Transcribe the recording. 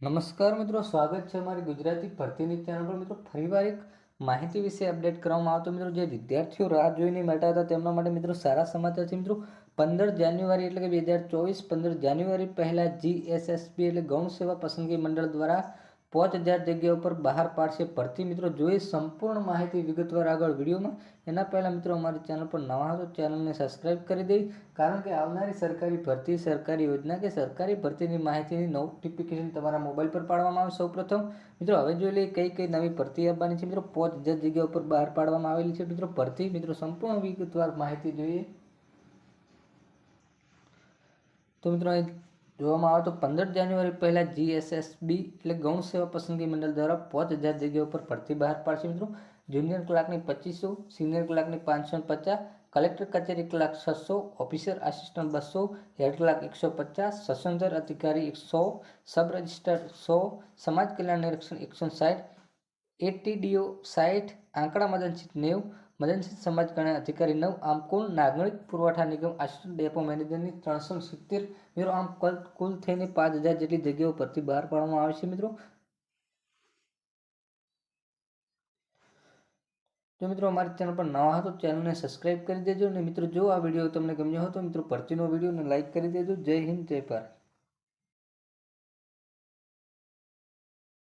નમસ્કાર મિત્રો, સ્વાગત છે અમારી ગુજરાતી ભરતીની ચેનલ પર। મિત્રો ફરીવાર એક માહિતી વિશે અપડેટ કરવામાં આવતો। મિત્રો જે વિદ્યાર્થીઓ રાહ જોઈને બેઠા હતા તેમના માટે મિત્રો સારા સમાચાર છે। મિત્રો 15 જાન્યુઆરી એટલે કે 2024 15 જાન્યુઆરી પહેલાં GSSB એટલે ગૌણ સેવા પસંદગી મંડળ દ્વારા 5000 જગ્યાઓ પર બહાર પાડશે ભરતી। મિત્રો જોઈએ સંપૂર્ણ માહિતી વિગતવાર આગળ વિડીયોમાં। એના પહેલાં મિત્રો અમારી ચેનલ પર નવા હો તો ચેનલને સબસ્ક્રાઈબ કરી દઈ, કારણ કે આવનારી સરકારી ભરતી, સરકારી યોજના કે સરકારી ભરતીની માહિતીની નોટિફિકેશન તમારા મોબાઈલ પર પાડવામાં આવે। સૌપ્રથમ મિત્રો હવે જોઈ લઈએ કઈ કઈ નવી ભરતી આવવાની છે। મિત્રો 5000 જગ્યાઓ પર બહાર પાડવામાં આવેલી છે મિત્રો ભરતી। મિત્રો સંપૂર્ણ વિગતવાર માહિતી જોઈએ તો મિત્રો અહીં જોવામાં આવે તો 15 જાન્યુઆરી પહેલાં GSSB એટલે ગૌણ સેવા પસંદગી મંડળ દ્વારા 5000 જગ્યાઓ પર ભરતી બહાર પાડશે। મિત્રો જુનિયર ક્લાર્કની 2500, સિનિયર ક્લાર્કની 550, કલેક્ટર કચેરી clerk 600, officer assistant 200, head clerk 150, સસંજર અધિકારી 100, સબ રજિસ્ટ્રાર 100, સમાજ કલ્યાણ નિરીક્ષણ 160, ATDO 60, આંકડા મદનશીટ 90, મદનશીત સમાજ કલ્યાણ અધિકારી 9। આમ કુલ નાગરિક પુરવઠા નિગમ આસિસ્ટન્ટ ડેપો મેનેજરની 370। મિત્રો આમ કુલ થઈને 5000 જેટલી જગ્યાઓ પરથી બહાર પાડવામાં આવે છે। મિત્રો જો મિત્રો અમારી ચેનલ પર નવા હો તો ચેનલને સબસ્ક્રાઈબ કરી દેજો। અને મિત્રો જો આ વિડીયો તમને ગમ્યો હોય તો મિત્રો ભરતીનો વિડીયોને લાઈક કરી દેજો। જય હિન્દ, જય ભારત।